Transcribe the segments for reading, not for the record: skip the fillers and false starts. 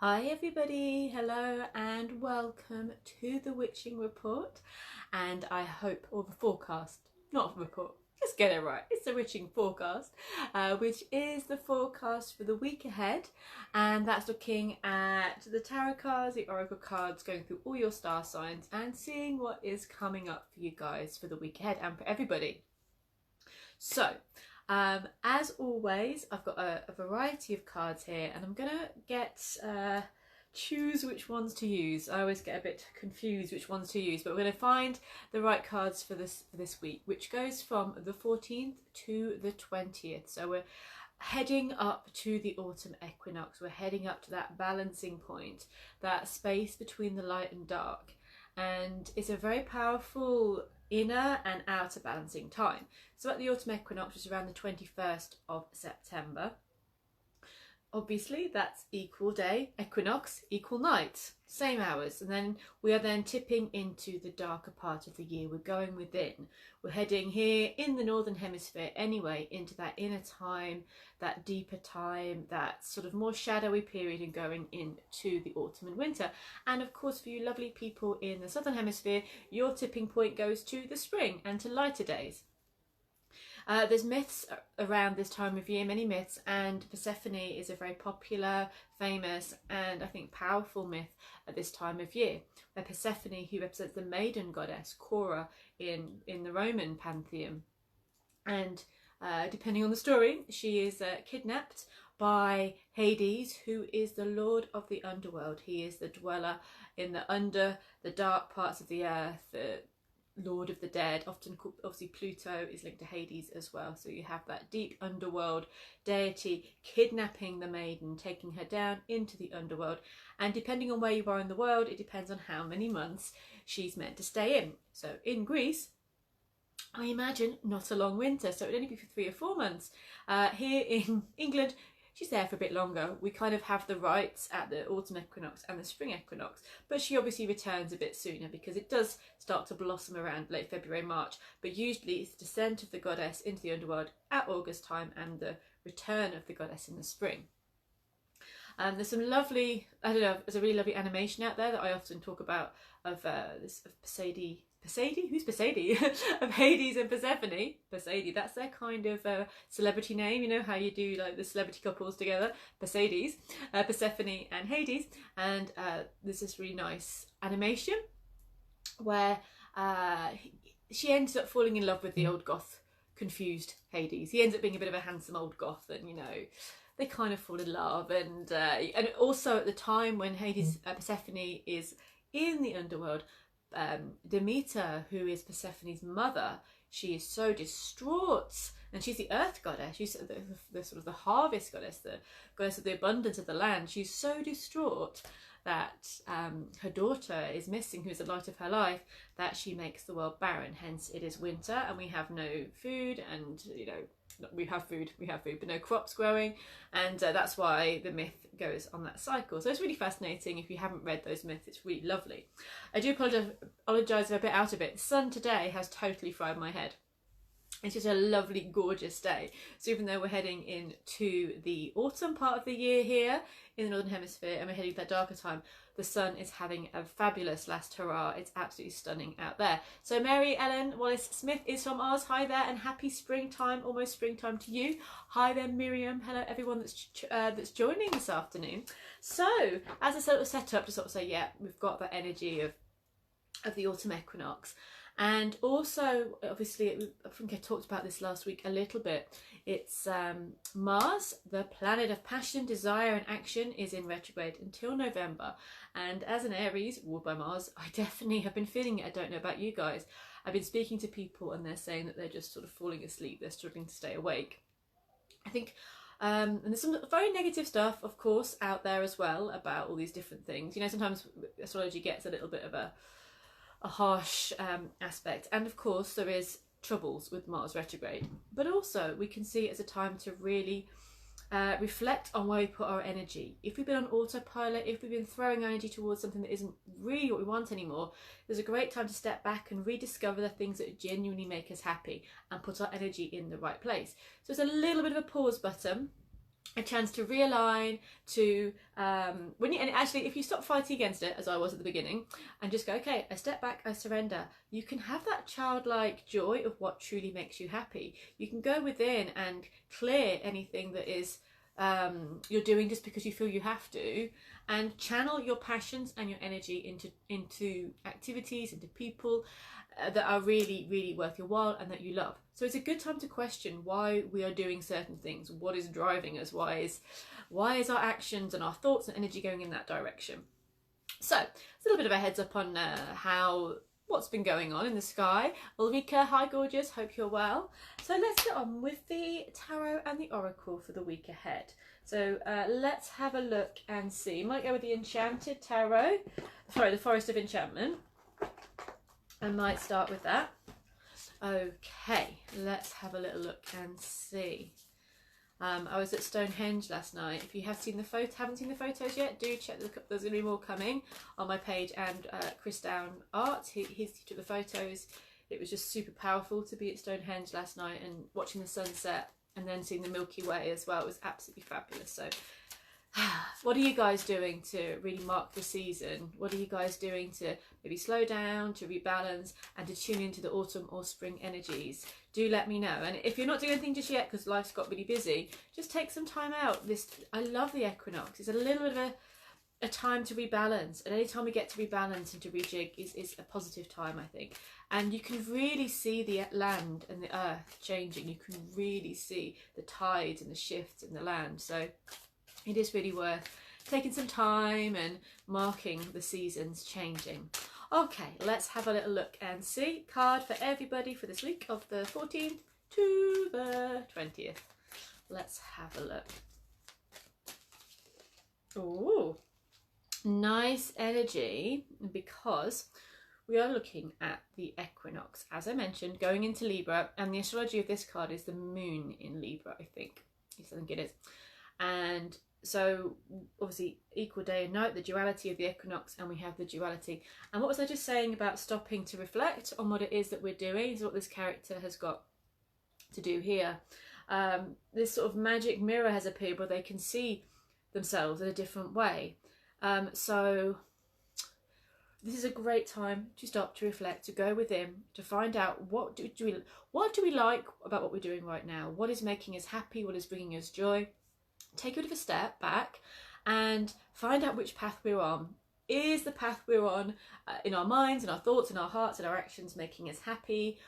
Hi everybody, hello and welcome to the Witching Report, and I hope, or the forecast, not report, just get it right, it's the Witching Forecast, which is the forecast for the week ahead, and that's looking at the tarot cards, the oracle cards, going through all your star signs and seeing what is coming up for you guys for the week ahead and for everybody. So, as always, I've got a variety of cards here, and I'm gonna choose which ones to use. I always get a bit confused which ones to use, but we're gonna find the right cards for this week, which goes from the 14th to the 20th. So we're heading up to the autumn equinox. We're heading up to that balancing point, that space between the light and dark, and it's a very powerful inner and outer balancing time. So at the autumn equinox, which is around the 21st of September, obviously that's equal day, equinox, equal night, same hours, and then we are then tipping into the darker part of the year. We're going within. We're heading here in the northern hemisphere anyway into that inner time, that deeper time, that sort of more shadowy period, and going into the autumn and winter. And of course, for you lovely people in the southern hemisphere, your tipping point goes to the spring and to lighter days. There's myths around this time of year, many myths, and Persephone is a very popular, famous, and I think powerful myth at this time of year. Where Persephone, who represents the maiden goddess, Cora, in the Roman pantheon. And depending on the story, she is kidnapped by Hades, who is the lord of the underworld. He is the dweller in the dark parts of the earth, the Lord of the Dead, often called, obviously Pluto is linked to Hades as well, so you have that deep underworld deity kidnapping the maiden, taking her down into the underworld, and depending on where you are in the world, it depends on how many months she's meant to stay in. So in Greece, I imagine not a long winter, so it would only be for 3 or 4 months. Here in England, she's there for a bit longer. We kind of have the rites at the autumn equinox and the spring equinox, but she obviously returns a bit sooner because it does start to blossom around late February, March, but usually it's the descent of the goddess into the underworld at August time and the return of the goddess in the spring. There's some lovely, I don't know, there's a really lovely animation out there that I often talk about of Poseidon, who's Poseidon? Of Hades and Persephone. Poseidon, that's their kind of celebrity name, you know how you do like the celebrity couples together, Persephone and Hades. And there's this really nice animation where she ends up falling in love with the old goth, confused Hades. He ends up being a bit of a handsome old goth, and you know, they kind of fall in love. And also at the time when Persephone is in the underworld, Demeter, who is Persephone's mother, she is so distraught, and she's the earth goddess, she's the sort of the harvest goddess, the goddess of the abundance of the land. She's so distraught that her daughter is missing, who is the light of her life, that she makes the world barren. Hence it is winter and we have no food, and you know, we have food, but no crops growing, and that's why the myth goes on that cycle. So it's really fascinating. If you haven't read those myths, it's really lovely. I do apologise if I'm a bit out of it. The sun today has totally fried my head. It's just a lovely, gorgeous day. So even though we're heading into the autumn part of the year here in the Northern Hemisphere, and we're heading to that darker time, the sun is having a fabulous last hurrah. It's absolutely stunning out there. So Mary Ellen Wallace-Smith is from Oz. Hi there, and happy springtime, almost springtime to you. Hi there, Miriam. Hello, everyone that's joining this afternoon. So as a sort of setup to sort of say, yeah, we've got that energy of the autumn equinox. And also, obviously, I think I talked about this last week a little bit. It's Mars, the planet of passion, desire and action, is in retrograde until November. And as an Aries, ruled by Mars, I definitely have been feeling it. I don't know about you guys. I've been speaking to people and they're saying that they're just sort of falling asleep. They're struggling to stay awake. I think, and there's some very negative stuff, of course, out there as well about all these different things. You know, sometimes astrology gets a little bit of a harsh aspect, and of course there is troubles with Mars retrograde, but also we can see it as a time to really reflect on where we put our energy. If we've been on autopilot, if we've been throwing our energy towards something that isn't really what we want anymore, there's a great time to step back and rediscover the things that genuinely make us happy and put our energy in the right place. So it's a little bit of a pause button a chance to realign, to and actually if you stop fighting against it, as I was at the beginning, and just go, okay, I step back, I surrender, you can have that childlike joy of what truly makes you happy. You can go within and clear anything that is you're doing just because you feel you have to, and channel your passions and your energy into activities, into people that are really, really worth your while and that you love. So it's a good time to question why we are doing certain things. What is driving us? Why is our actions and our thoughts and energy going in that direction? So it's a little bit of a heads up on what's been going on in the sky. Ulrika, hi gorgeous, hope you're well. So let's get on with the tarot and the oracle for the week ahead. So let's have a look and see. Might go with the Enchanted Tarot, sorry, the Forest of Enchantment. I might start with that. Okay, let's have a little look and see. I was at Stonehenge last night. If you haven't seen the photos yet, do check. There's going to be more coming on my page. And Chris Down Art, he took the photos. It was just super powerful to be at Stonehenge last night and watching the sunset and then seeing the Milky Way as well. It was absolutely fabulous. So what are you guys doing to really mark the season? What are you guys doing to maybe slow down, to rebalance, and to tune into the autumn or spring energies? Do let me know. And if you're not doing anything just yet because life's got really busy, just take some time out. I love the equinox. It's a little bit of a time to rebalance. And any time we get to rebalance and to rejig is a positive time, I think. And you can really see the land and the earth changing. You can really see the tides and the shifts in the land. So it is really worth taking some time and marking the seasons changing. Okay, let's have a little look and see. Card for everybody for this week of the 14th to the 20th. Let's have a look. Oh, nice energy, because we are looking at the equinox, as I mentioned, going into Libra, and the astrology of this card is the moon in Libra, I think. Yes, I think it is. And so obviously equal day and night, the duality of the equinox, and we have the duality. And what was I just saying about stopping to reflect on what it is that we're doing is what this character has got to do here. This sort of magic mirror has appeared where they can see themselves in a different way. So this is a great time to stop, to reflect, to go within, to find out what do we like about what we're doing right now? What is making us happy? What is bringing us joy? Take a bit of a step back and find out which path we're on. Is the path we're on in our minds and our thoughts and our hearts and our actions making us happy?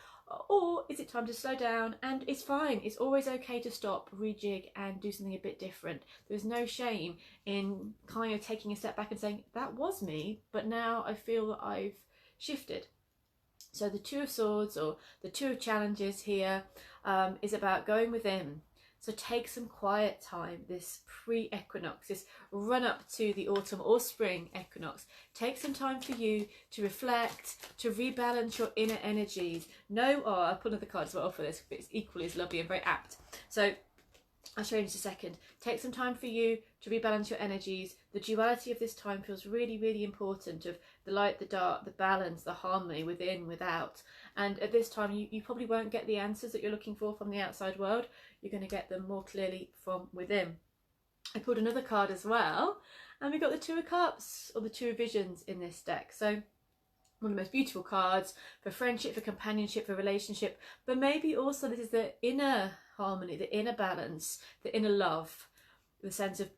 Or is it time to slow down? And it's fine. It's always okay to stop, rejig, and do something a bit different. There's no shame in kind of taking a step back and saying, that was me, but now I feel that I've shifted. So the Two of Swords, or the Two of Challenges here, is about going within. So take some quiet time, this pre-equinox, this run up to the autumn or spring equinox. Take some time for you to reflect, to rebalance your inner energies. I'll put another card as well for this, but it's equally as lovely and very apt. So I'll show you in just a second. Take some time for you to rebalance your energies. The duality of this time feels really, really important, of the light, the dark, the balance, the harmony within, without. And at this time, you probably won't get the answers that you're looking for from the outside world. You're going to get them more clearly from within. I pulled another card as well, and we got the Two of Cups, or the Two of Visions in this deck. So one of the most beautiful cards for friendship, for companionship, for relationship, but maybe also this is the inner harmony, the inner balance, the inner love, the sense of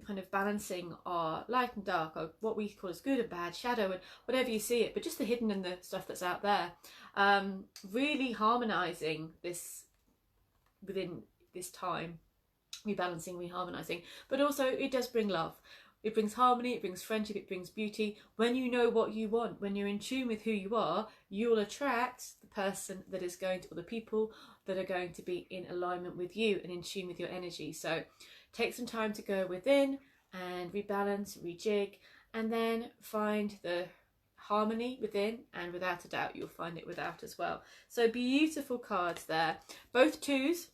kind of balancing our light and dark, or what we call as good and bad, shadow, and whatever you see it, but just the hidden and the stuff that's out there. Really harmonizing this within this time, rebalancing, reharmonizing, but also it does bring love. It brings harmony, it brings friendship, it brings beauty. When you know what you want, when you're in tune with who you are, you will attract the person that is going to, or the people that are going to be in alignment with you and in tune with your energy. So take some time to go within and rebalance, rejig, and then find the harmony within, and without a doubt you'll find it without as well. So beautiful cards there, both twos,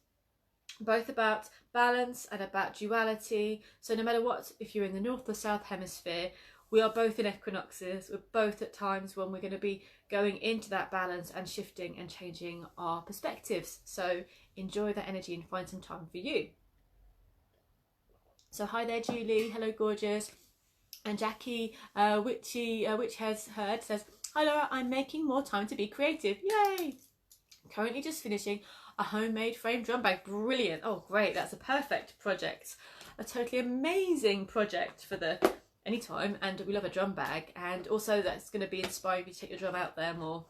both about balance and about duality. So no matter what, if you're in the north or south hemisphere, we are both in equinoxes. We're both at times when we're going to be going into that balance and shifting and changing our perspectives. So enjoy that energy and find some time for you. So hi there, Julie. Hello, gorgeous. And Jackie, Witch Has Heard says, hi Laura, I'm making more time to be creative. Yay! Currently just finishing a homemade frame drum bag. Brilliant. Oh, great. That's a perfect project. A totally amazing project for the anytime. And we love a drum bag. And also that's going to be inspiring you to take your drum out there more.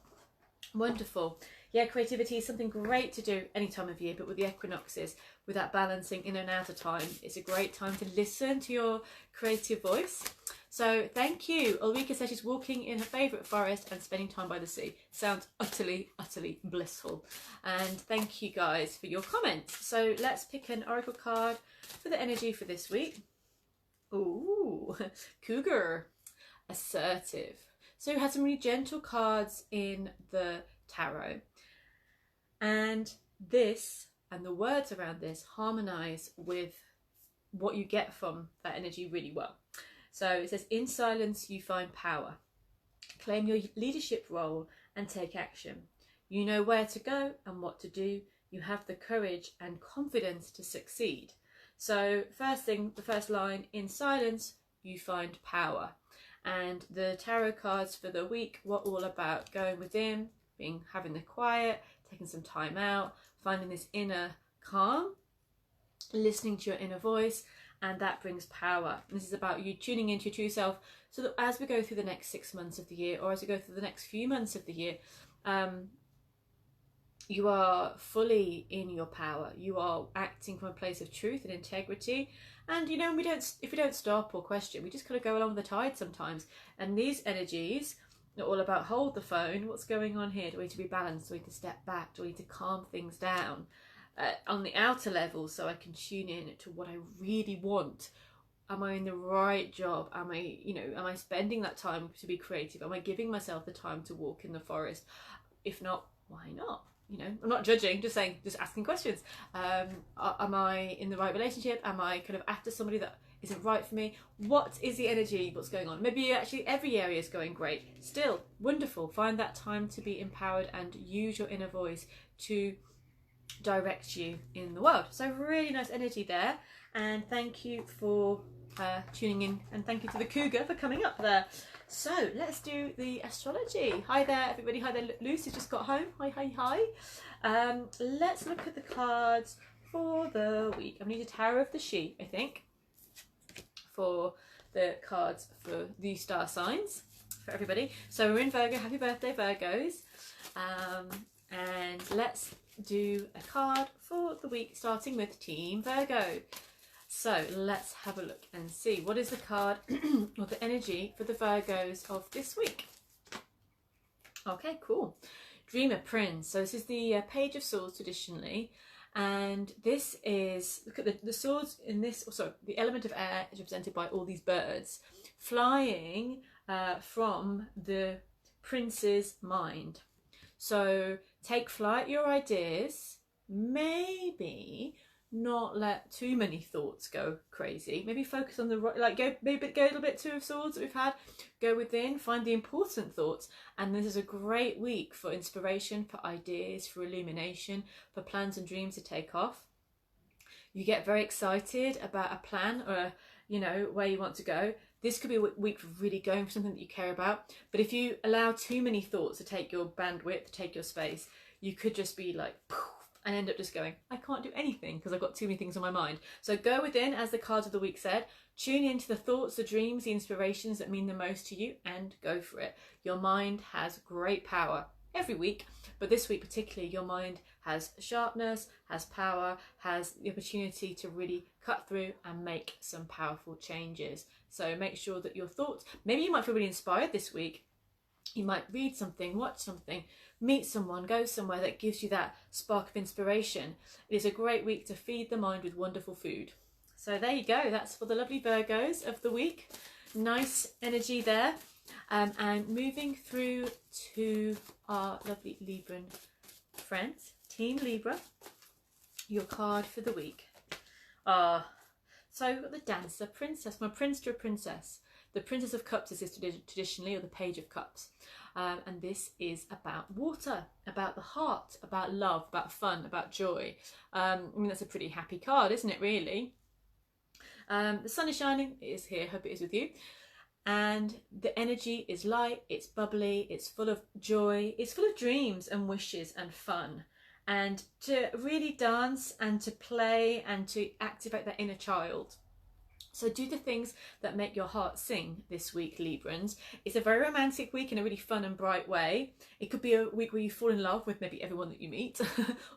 Wonderful. Yeah, creativity is something great to do any time of year, but with the equinoxes, with that balancing in and out of time, it's a great time to listen to your creative voice. So thank you. Ulrika says she's walking in her favourite forest and spending time by the sea. Sounds utterly, utterly blissful. And thank you guys for your comments. So let's pick an oracle card for the energy for this week. Ooh, Cougar, assertive. So we had some really gentle cards in the tarot. And this and the words around this harmonise with what you get from that energy really well. So it says, in silence you find power. Claim your leadership role and take action. You know where to go and what to do. You have the courage and confidence to succeed. So first thing, the first line, in silence you find power. And the tarot cards for the week were all about going within, having the quiet, taking some time out, finding this inner calm, listening to your inner voice, and that brings power. And this is about you tuning into your true self, so that as we go through the next 6 months of the year, or as we go through the next few months of the year, you are fully in your power. You are acting from a place of truth and integrity. And you know, if we don't stop or question, we just kind of go along with the tide sometimes. And these energies are all about, hold the phone, what's going on here? Do we need to be balanced? Do we need to step back? Do we need to calm things down on the outer level, so I can tune in to what I really want? Am I in the right job? Am I spending that time to be creative? Am I giving myself the time to walk in the forest? If not, why not? You know, I'm not judging, just asking questions. Am I in the right relationship? Am I kind of after somebody that isn't right for me? What is the energy? What's going on? Maybe actually every area is going great. Still, wonderful. Find that time to be empowered and use your inner voice to direct you in the world. So really nice energy there. And thank you for tuning in. And thank you to the Cougar for coming up there. So let's do the astrology. Hi there, everybody. Hi there. Lucy just got home. Hi, hi, hi. Let's look at the cards for the week. I'm going to need a Tower of the She, I think, for the cards for the star signs for everybody. So we're in Virgo. Happy birthday, Virgos. And let's do a card for the week, starting with Team Virgo. So let's have a look and see what is the card or the energy for the Virgos of this week. Okay, cool. Dreamer Prince. So this is the Page of Swords traditionally, and this is, look at the swords in this. So the element of air is represented by all these birds flying from the prince's mind. So take flight your ideas, maybe not let too many thoughts go crazy. Maybe focus on the right, like go a little bit Two of Swords that we've had. Go within, find the important thoughts, and this is a great week for inspiration, for ideas, for illumination, for plans and dreams to take off. You get very excited about a plan or where you want to go. This could be a week for really going for something that you care about. But if you allow too many thoughts to take your bandwidth, take your space, you could just be like poof, and end up just going, I can't do anything because I've got too many things on my mind. So go within, as the cards of the week said, tune into the thoughts, the dreams, the inspirations that mean the most to you, and go for it. Your mind has great power every week, but this week particularly, your mind has sharpness, has power, has the opportunity to really cut through and make some powerful changes. So make sure that your thoughts, maybe you might feel really inspired this week. You might read something, watch something, meet someone, go somewhere that gives you that spark of inspiration. It is a great week to feed the mind with wonderful food. So there you go. That's for the lovely Virgos of the week. Nice energy there. And moving through to our lovely Libran friends, Team Libra, your card for the week. So we've got the Dancer Princess, from a prince to a princess. The Princess of Cups is traditionally, or the Page of Cups. And this is about water, about the heart, about love, about fun, about joy. I mean, that's a pretty happy card, isn't it, really? The sun is shining, it is here, hope it is with you. And the energy is light, it's bubbly, it's full of joy, it's full of dreams and wishes and fun. And to really dance and to play and to activate that inner child. So do the things that make your heart sing this week, Librans. It's a very romantic week in a really fun and bright way. It could be a week where you fall in love with maybe everyone that you meet,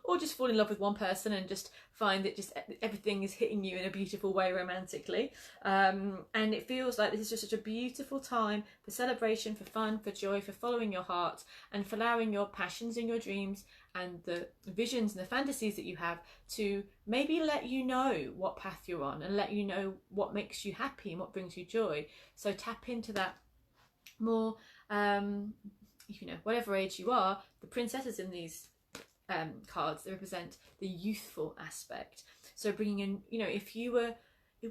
or just fall in love with one person and just find that just everything is hitting you in a beautiful way romantically. And it feels like this is just such a beautiful time for celebration, for fun, for joy, for following your heart, and for allowing your passions and your dreams and the visions and the fantasies that you have to maybe let you know what path you're on and let you know what makes you happy and what brings you joy. So tap into that more, you know, whatever age you are. The princesses in these cards, they represent the youthful aspect. So bringing in, you know, if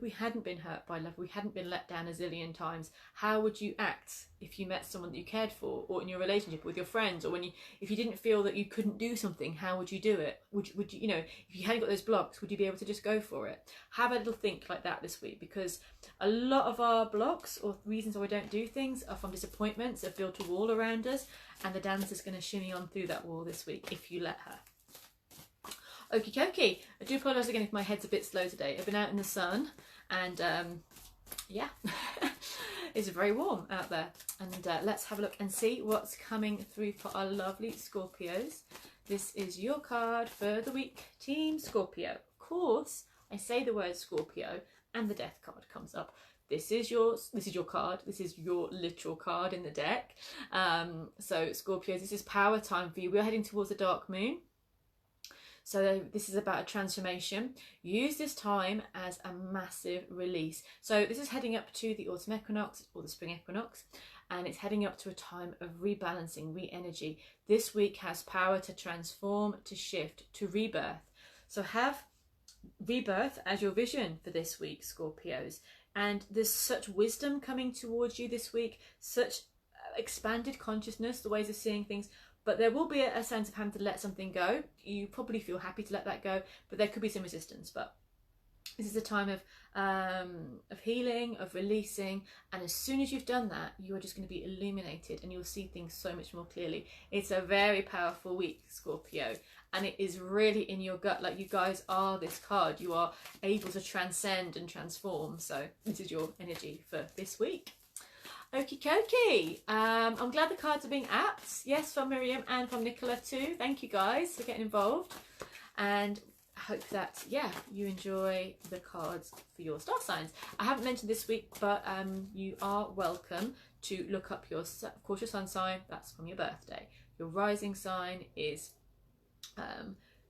we hadn't been hurt by love, we hadn't been let down a zillion times, how would you act if you met someone that you cared for, or in your relationship with your friends, or if you didn't feel that you couldn't do something, how would you do it? Would you, you know, if you hadn't got those blocks, would you be able to just go for it? Have a little think like that this week, because a lot of our blocks or reasons why we don't do things are from disappointments that have built a wall around us, and the dancer's going to shimmy on through that wall this week if you let her. Okie dokie. I do apologise again if my head's a bit slow today. I've been out in the sun and yeah, it's very warm out there. And let's have a look and see what's coming through for our lovely Scorpios. This is your card for the week, Team Scorpio. Of course, I say the word Scorpio and the Death card comes up. This is your card. This is your literal card in the deck. So Scorpios, this is power time for you. We're heading towards the dark moon. So this is about a transformation. Use this time as a massive release. So this is heading up to the autumn equinox or the spring equinox, and it's heading up to a time of rebalancing, re-energy. This week has power to transform, to shift, to rebirth. So have rebirth as your vision for this week, Scorpios. And there's such wisdom coming towards you this week, such expanded consciousness, the ways of seeing things. But there will be a sense of having to let something go. You probably feel happy to let that go, but there could be some resistance. But this is a time of healing, of releasing, and as soon as you've done that, you are just going to be illuminated and you'll see things so much more clearly. It's a very powerful week, Scorpio, and it is really in your gut. Like, you guys are this card. You are able to transcend and transform. So this is your energy for this week. Okie dokie. I'm glad the cards are being apt. Yes, from Miriam and from Nicola too. Thank you guys for getting involved. And I hope that, yeah, you enjoy the cards for your star signs. I haven't mentioned this week, but you are welcome to look up your, of course, your sun sign. That's from your birthday. Your rising sign is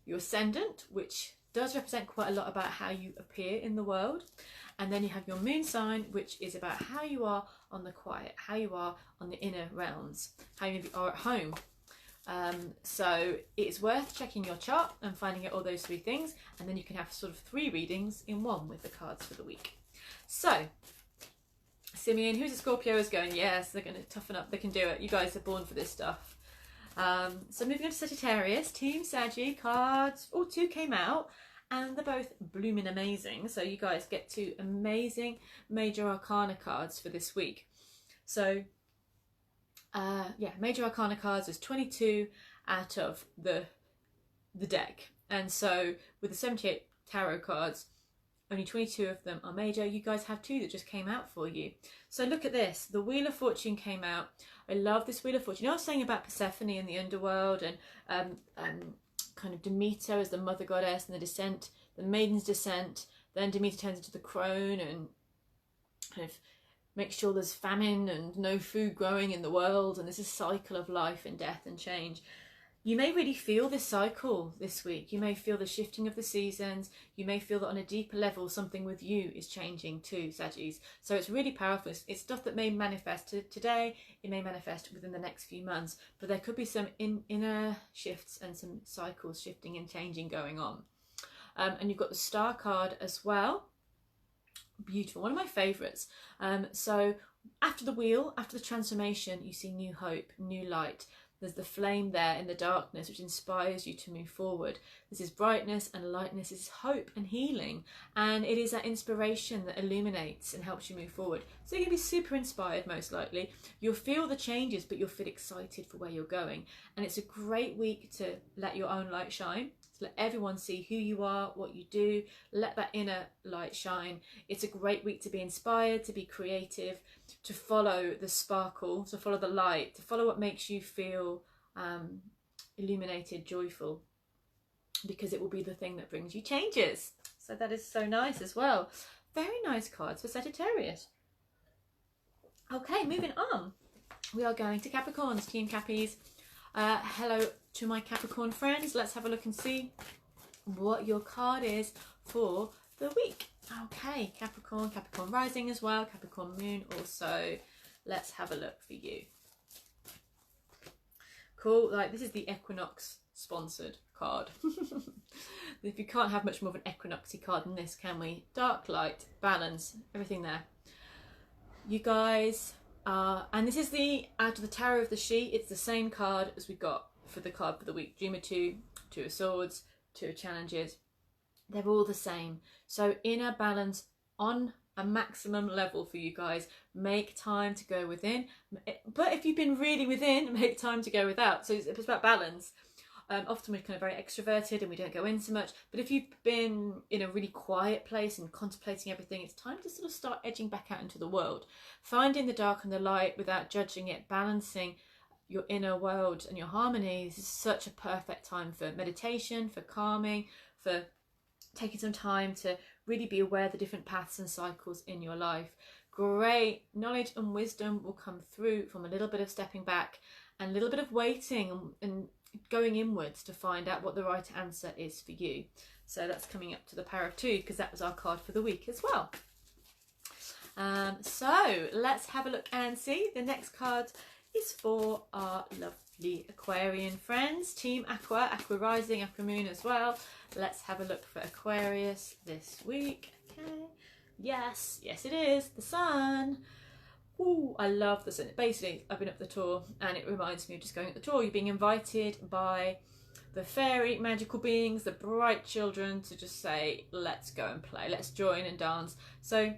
your ascendant, which does represent quite a lot about how you appear in the world. And then you have your moon sign, which is about how you are on the quiet, how you are on the inner realms, how you are at home. So it's worth checking your chart and finding out all those three things, and then you can have sort of 3 readings in one with the cards for the week. So Simeon, who's a Scorpio, is going, yes, they're going to toughen up, they can do it. You guys are born for this stuff. So moving on to Sagittarius, Team Saggy cards. Oh, 2 came out. And they're both blooming amazing. So you guys get 2 amazing Major Arcana cards for this week. So, yeah, Major Arcana cards is 22 out of the deck. And so with the 78 tarot cards, only 22 of them are major. You guys have 2 that just came out for you. So look at this. The Wheel of Fortune came out. I love this Wheel of Fortune. You know, I was saying about Persephone in the underworld and kind of Demeter as the mother goddess and the descent, the maiden's descent. Then Demeter turns into the crone and kind of makes sure there's famine and no food growing in the world, and there's a cycle of life and death and change. You may really feel this cycle this week. You may feel the shifting of the seasons. You may feel that on a deeper level, something with you is changing too, Saggies. So it's really powerful. It's stuff that may manifest today. It may manifest within the next few months, but there could be some inner shifts and some cycles shifting and changing going on. And you've got the Star card as well. Beautiful, one of my favourites. So after the wheel, after the transformation, you see new hope, new light. There's the flame there in the darkness which inspires you to move forward. This is brightness and lightness. This is hope and healing. And it is that inspiration that illuminates and helps you move forward. So you're going to be super inspired most likely. You'll feel the changes, but you'll feel excited for where you're going. And it's a great week to let your own light shine. Let everyone see who you are, what you do. Let that inner light shine. It's a great week to be inspired, to be creative, to follow the sparkle, to follow the light, to follow what makes you feel illuminated, joyful, because it will be the thing that brings you changes. So that is so nice as well. Very nice cards for Sagittarius. Okay, moving on. We are going to Capricorns, Team Cappies. Hello to my Capricorn friends. Let's have a look and see what your card is for the week. Okay, Capricorn, Capricorn rising as well, Capricorn moon also. Let's have a look for you. Cool, like this is the equinox sponsored card. If you can't have much more of an equinoxy card than this, can we? Dark, light, balance, everything there. You guys, and this is the out of the Tower of the She. It's the same card as we got for the card for the week. Dreamer 2, 2 of Swords, 2 of Challenges. They're all the same. So inner balance on a maximum level for you guys. Make time to go within. But if you've been really within, make time to go without. So it's about balance. Often we're kind of very extroverted and we don't go in so much. But if you've been in a really quiet place and contemplating everything, it's time to sort of start edging back out into the world. Finding the dark and the light without judging it, balancing your inner world and your harmony. This is such a perfect time for meditation, for calming, for taking some time to really be aware of the different paths and cycles in your life. Great knowledge and wisdom will come through from a little bit of stepping back and a little bit of waiting and going inwards to find out what the right answer is for you. So that's coming up to the Power of 2 because that was our card for the week as well. So let's have a look and see. The next card is for our lovely Aquarian friends, Team Aqua, Aqua Rising, Aqua Moon as well. Let's have a look for Aquarius this week. Okay, yes it is the sun. Ooh, I love the sun. Basically, I've been up the tour and it reminds me of just going up the tour. You're being invited by the fairy magical beings, the bright children, to just say, let's go and play, let's join and dance. So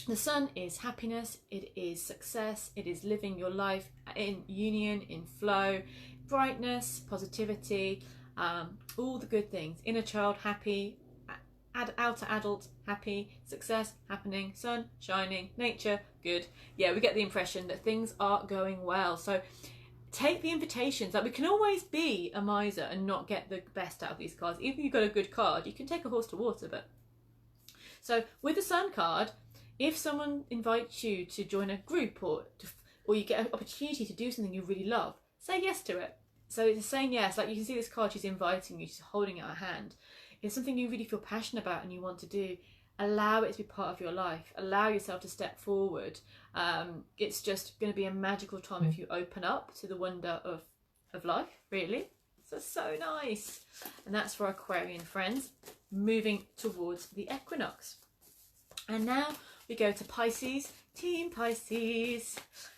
the sun is happiness, it is success, it is living your life in union, in flow, brightness, positivity, all the good things. Inner child happy, outer adult happy, success happening, sun shining, nature good. Yeah, we get the impression that things are going well. So take the invitations. Like, we can always be a miser and not get the best out of these cards. Even if you've got a good card, you can take a horse to water. But so with the sun card, if someone invites you to join a group or you get an opportunity to do something you really love, say yes to it. So it's saying yes. Like, you can see this card, she's inviting you, she's holding out her hand. It's something you really feel passionate about and you want to do. Allow it to be part of your life. Allow yourself to step forward. It's just going to be a magical time if you open up to the wonder of life, really. So nice. And that's for Aquarian friends. Moving towards the equinox. And now we go to Pisces, Team Pisces.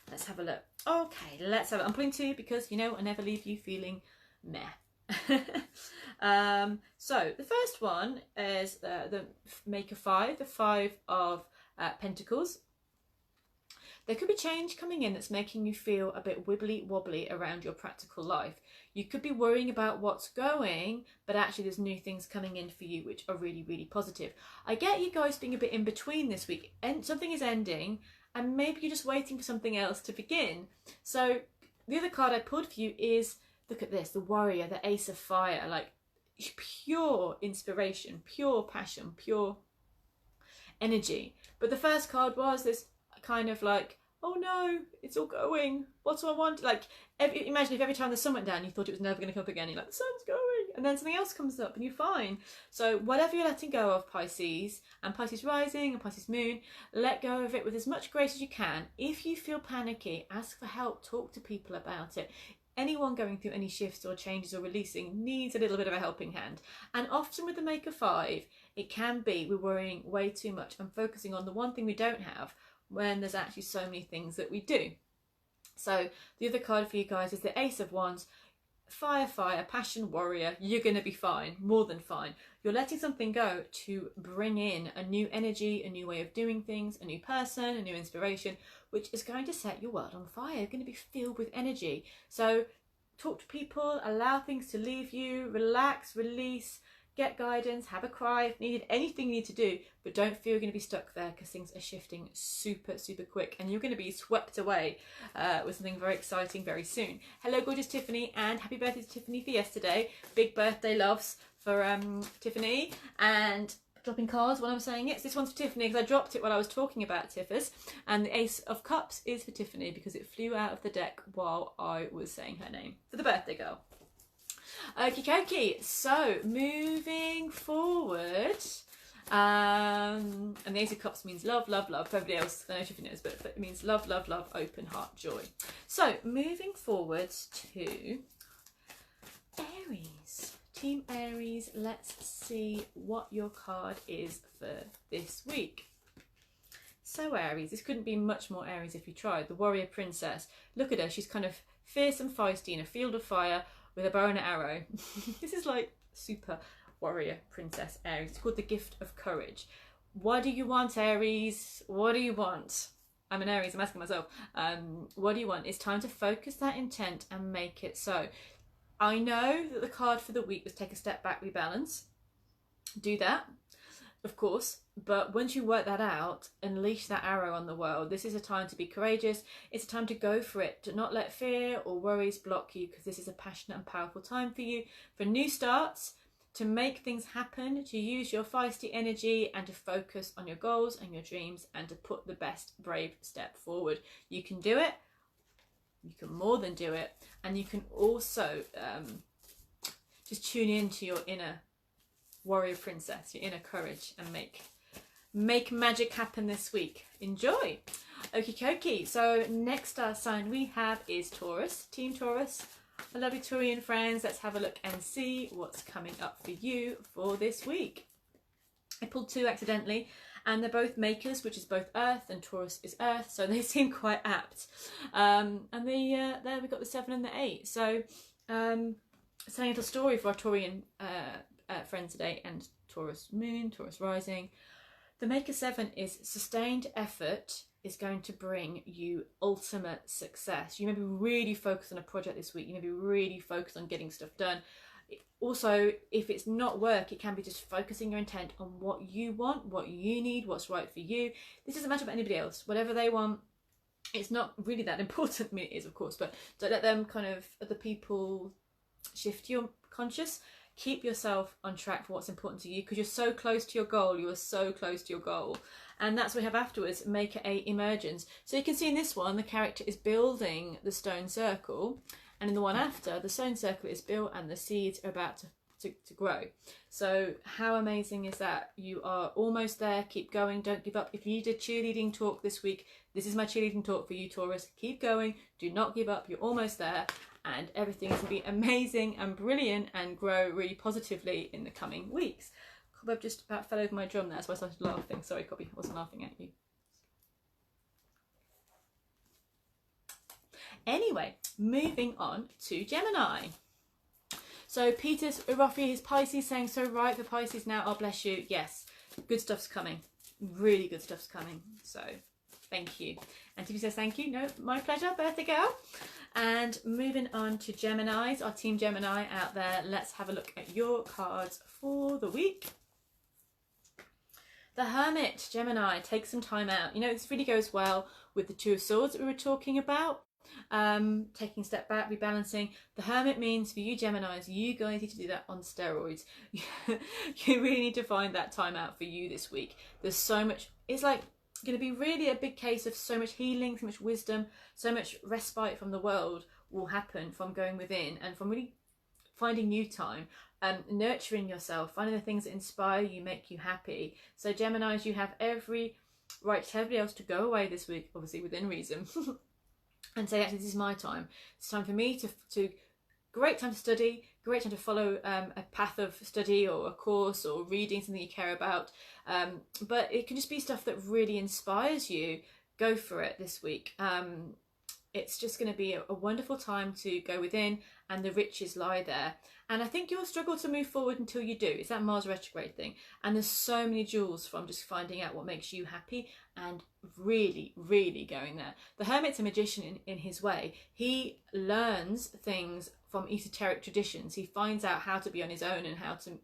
Let's have a look. Okay, let's have it. I'm putting 2 because, you know, I never leave you feeling meh. So the first one is the Maker 5, the 5 of Pentacles. There could be change coming in that's making you feel a bit wibbly wobbly around your practical life. You could be worrying about what's going, but actually there's new things coming in for you which are really, really positive. I get you guys being a bit in between this week, and something is ending and maybe you're just waiting for something else to begin. So the other card I pulled for you is, look at this, the Warrior, the Ace of Fire, like pure inspiration, pure passion, pure energy. But the first card was this kind of like, oh no, it's all going, what do I want? Like, imagine if every time the sun went down you thought it was never going to come up again, you're like, the sun's going, and then something else comes up and you're fine. So whatever you're letting go of, Pisces and Pisces rising and Pisces moon, let go of it with as much grace as you can. If you feel panicky, ask for help, talk to people about it. Anyone going through any shifts or changes or releasing needs a little bit of a helping hand. And often with the Maker 5, it can be we're worrying way too much and focusing on the one thing we don't have when there's actually so many things that we do. So the other card for you guys is the Ace of Wands. Fire, fire, passion warrior. You're going to be fine, more than fine. You're letting something go to bring in a new energy, a new way of doing things, a new person, a new inspiration, which is going to set your world on fire. You're going to be filled with energy. So talk to people, allow things to leave you, relax, release, get guidance, have a cry if needed, anything you need to do, but don't feel you're going to be stuck there, because things are shifting super, super quick and you're going to be swept away with something very exciting very soon. Hello, gorgeous Tiffany, and happy birthday to Tiffany for yesterday. Big birthday loves for Tiffany, and dropping cards while I'm saying it. So this one's for Tiffany because I dropped it while I was talking about Tiffers, and the Ace of Cups is for Tiffany because it flew out of the deck while I was saying her name for the birthday girl. Okie dokie, so moving forward, and the Ace of Cups means love, love, love. For everybody else, I know Tiffany knows, but it means love, love, love, open heart, joy. So moving forward to Aries. Team Aries, let's see what your card is for this week. So Aries, this couldn't be much more Aries if you tried. The warrior princess. Look at her, she's kind of fierce and feisty in a field of fire with a bow and an arrow. This is like super warrior princess Aries. It's called the gift of courage. What do you want, Aries? What do you want? I'm an Aries, I'm asking myself. What do you want? It's time to focus that intent and make it so. I know that the card for the week was take a step back, rebalance. Do that, of course, but once you work that out, unleash that arrow on the world. This is a time to be courageous. It's a time to go for it, to not let fear or worries block you, because this is a passionate and powerful time for you, for new starts, to make things happen, to use your feisty energy and to focus on your goals and your dreams and to put the best brave step forward. You can do it. You can more than do it. And you can also just tune into your inner warrior princess, your inner courage, and make magic happen this week. Enjoy. Okie dokie. So next star sign we have is Taurus. Team Taurus, my lovely Taurian friends, let's have a look and see what's coming up for you for this week. I pulled two accidentally, and they're both makers, which is both earth, and Taurus is earth, so they seem quite apt. And there we've got the 7 and the 8. So telling a little story for our Taurian friends today, and Taurus moon, Taurus rising. The Maker 7 is sustained effort is going to bring you ultimate success. You may be really focused on a project this week. You may be really focused on getting stuff done. Also, if it's not work, it can be just focusing your intent on what you want, what you need, what's right for you. This doesn't matter about anybody else. Whatever they want, it's not really that important. I mean, it is, of course, but don't let them kind of, other people, shift your conscious. Keep yourself on track for what's important to you, because you're so close to your goal. You are so close to your goal. And that's what we have afterwards, make a emergence. So you can see in this one, the character is building the stone circle. And in the one after, the stone circle is built and the seeds are about to grow. So how amazing is that? You are almost there. Keep going. Don't give up. If you need a cheerleading talk this week, this is my cheerleading talk for you, Taurus. Keep going. Do not give up. You're almost there. And everything is going to be amazing and brilliant and grow really positively in the coming weeks. Cobweb just about fell over my drum there, so I started laughing. Sorry, Cobby, I wasn't laughing at you. Anyway, moving on to Gemini. So Peter's Rafi is Pisces, saying so right for Pisces now. Oh, bless you. Yes, good stuff's coming. Really good stuff's coming. So thank you. And Tiffany says thank you. No, my pleasure, birthday girl. And moving on to Geminis, our team Gemini out there. Let's have a look at your cards for the week. The Hermit, Gemini, take some time out. You know, this really goes well with the Two of Swords that we were talking about. Taking a step back, rebalancing. The Hermit means for you Geminis, you guys need to do that on steroids. You really need to find that time out for you this week. There's so much, it's like going to be really a big case of so much healing, so much wisdom, so much respite from the world will happen from going within and from really finding you time, nurturing yourself, finding the things that inspire you, make you happy. So Geminis, you have every right to tell everybody else to go away this week, obviously within reason, and say, actually, this is my time. It's time for me to great time to study, great time to follow a path of study or a course or reading something you care about. But it can just be stuff that really inspires you. Go for it this week. It's just going to be a wonderful time to go within, and the riches lie there. And I think you'll struggle to move forward until you do. It's that Mars retrograde thing. And there's so many jewels from just finding out what makes you happy and really, really going there. The Hermit's a magician in his way. He learns things from esoteric traditions. He finds out how to be on his own and how to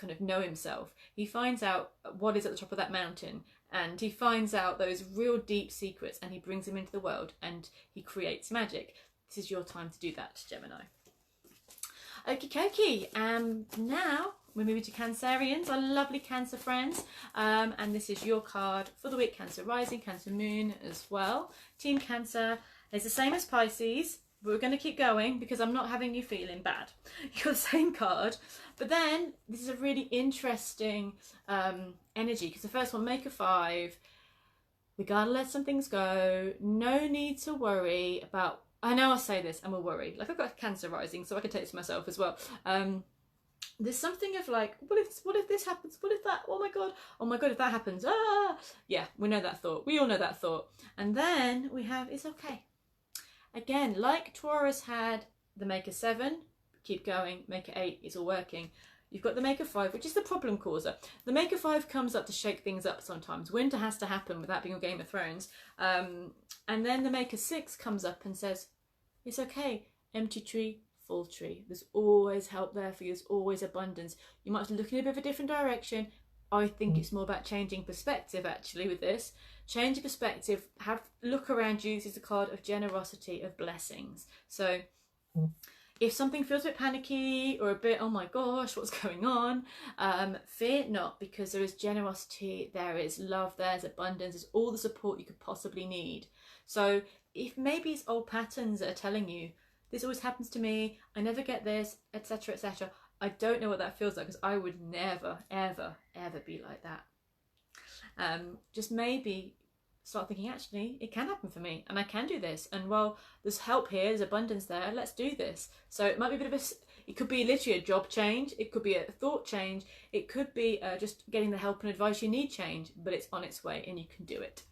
kind of know himself. He finds out what is at the top of that mountain, and he finds out those real deep secrets, and he brings them into the world, and he creates magic. This is your time to do that, Gemini. Okie dokie. Now we're moving to Cancerians, our lovely Cancer friends. And this is your card for the week. Cancer rising, Cancer moon as well. Team Cancer is the same as Pisces, but we're going to keep going because I'm not having you feeling bad. You're the same card. But then this is a really interesting energy, because the first one, make a 5. We gotta let some things go. No need to worry about, I know I say this and we'll worry. Like, I've got Cancer rising, so I can take it to myself as well. There's something of like, what if this happens? What if that? Oh my god, if that happens, yeah, we know that thought. We all know that thought. And then we have, it's okay. Again, like Taurus had the Maker 7, keep going, Maker 8, it's all working. You've got the Maker 5, which is the problem causer. The Maker 5 comes up to shake things up sometimes. Winter has to happen without being on Game of Thrones. And then the Maker 6 comes up and says, it's okay, empty tree, full tree. There's always help there for you. There's always abundance. You might look in a bit of a different direction. I think it's more about changing perspective, actually, with this. Change your perspective. Look around you. This is a card of generosity, of blessings. So if something feels a bit panicky or a bit, oh my gosh, what's going on? Fear not, because there is generosity, there is love, there's abundance, there's all the support you could possibly need. So if maybe it's old patterns that are telling you, this always happens to me, I never get this, etc., etc. I don't know what that feels like, because I would never, ever, ever be like that. Just maybe start thinking, actually, it can happen for me, and I can do this. And well, there's help here, there's abundance there, let's do this. So it might be a bit of it could be literally a job change, it could be a thought change, it could be just getting the help and advice you need change, but it's on its way and you can do it.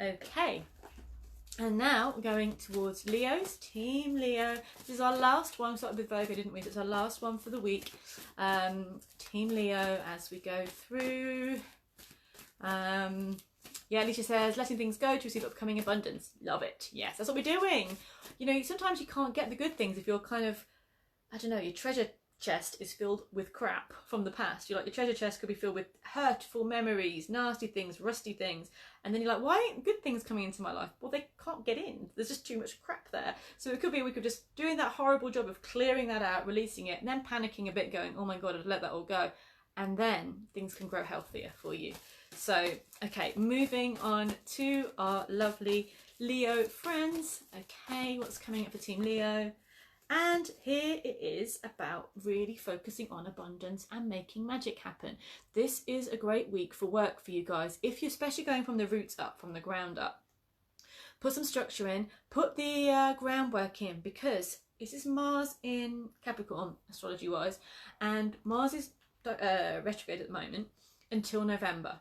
Okay. And now we're going towards Leo's, Team Leo. This is our last one. We started with Virgo, didn't we? It's our last one for the week. Team Leo, as we go through. Yeah, Alicia says, letting things go to receive upcoming abundance. Love it. Yes, that's what we're doing. You know, sometimes you can't get the good things if you're kind of, I don't know, your treasure chest is filled with crap from the past. You're like, your treasure chest could be filled with hurtful memories, nasty things, rusty things, and then you're like, why aren't good things coming into my life? Well, they can't get in. There's just too much crap there. So it could be we could just doing that horrible job of clearing that out, releasing it, and then panicking a bit, going, oh my god, I've let that all go, and then things can grow healthier for you. So okay, moving on to our lovely Leo friends. Okay, what's coming up for Team Leo? And here it is about really focusing on abundance and making magic happen. This is a great week for work for you guys. If you're especially going from the roots up, from the ground up, put some structure in, put the groundwork in, because this is Mars in Capricorn, astrology wise, and Mars is retrograde at the moment until November.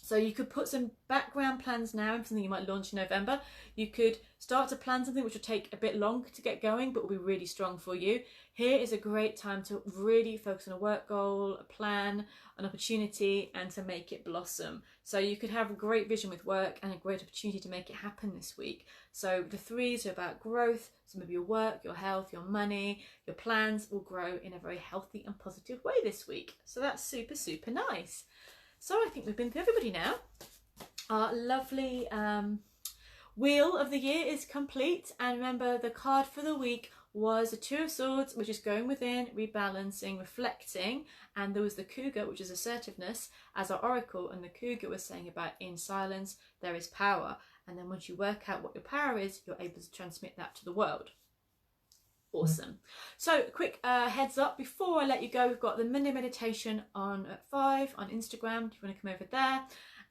So you could put some background plans now in something you might launch in November. You could start to plan something which will take a bit long to get going, but will be really strong for you. Here is a great time to really focus on a work goal, a plan, an opportunity, and to make it blossom. So you could have a great vision with work and a great opportunity to make it happen this week. So the 3s are about growth. Some of your work, your health, your money, your plans will grow in a very healthy and positive way this week. So that's super, super nice. So I think we've been through everybody now. Our lovely wheel of the year is complete. And remember, the card for the week was the 2 of Swords, which is going within, rebalancing, reflecting. And there was the Cougar, which is assertiveness, as our oracle. And the Cougar was saying about in silence, there is power. And then once you work out what your power is, you're able to transmit that to the world. Awesome. So quick heads up before I let you go, we've got the Monday meditation on at 5 on Instagram if you want to come over there,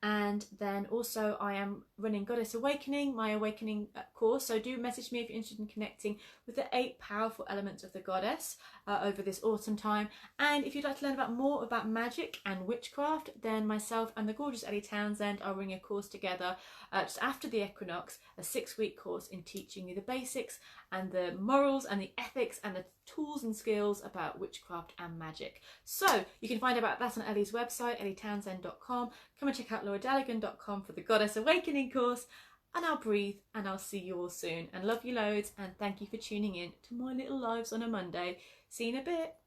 And then also I am running Goddess Awakening, my awakening course. So do message me if you're interested in connecting with the 8 powerful elements of the goddess over this autumn time. And if you'd like to learn more about magic and witchcraft, then myself and the gorgeous Ellie Townsend are running a course together just after the equinox, a 6-week course in teaching you the basics and the morals and the ethics and the tools and skills about witchcraft and magic. So you can find out about that on Ellie's website, ellietownsend.com. Come and check out LauraRedWitch.com for the Goddess Awakening course. And I'll breathe, and I'll see you all soon. And love you loads, and thank you for tuning in to my little lives on a Monday. See you in a bit.